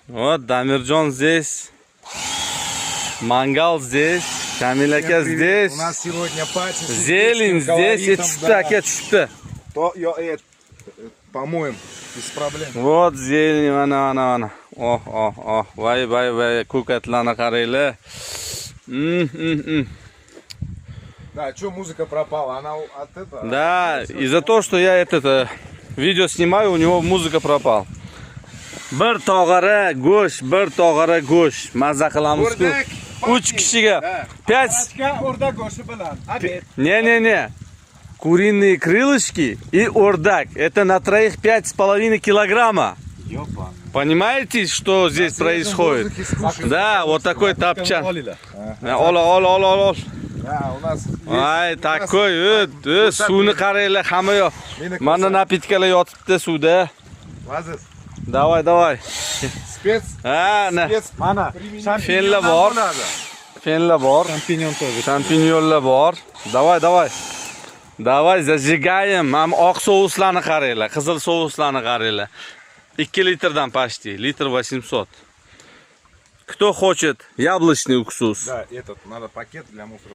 Вот, Дамирjon здесь. Мангал здесь. Камиляка здесь. У нас сегодня пати. Зелень здесь. Это что, aka tushibdi. То, по-моему, без проблем. Вот зелень, ana. Oh. Vay. Ko'katlarni qaranglar. Да, что музыка пропала? Она от этого? Да, из-за того, что я это видео снимаю, у него музыка пропала. Bir tog'ara go'sht, mazza qilamiz-ku. 3 kishiga 5. O'rdak go'shti bilan. Не. Куриные крылышки и ордак. Это на троих 5,5 килограмма. Ёпа. Понимаете, что здесь происходит? Да, вот такой тапчан. Ол. Да, у нас Ay, такой, suvni qaranglar, hamma yoq. Mana napitklar yotibdi suvda. Aziz. Давай. Spets. Ha, Spets. Mana. Fenlar bor. Fenlar bor. Champinyon тоже. Champinyonlar bor. Давай, зажигаем. Ham oq souslarni qaranglar, qizil souslarni qaranglar. 2 litrdan почти, litr 800. Кто хочет яблочный уксус? Да, этот надо пакет для мусора.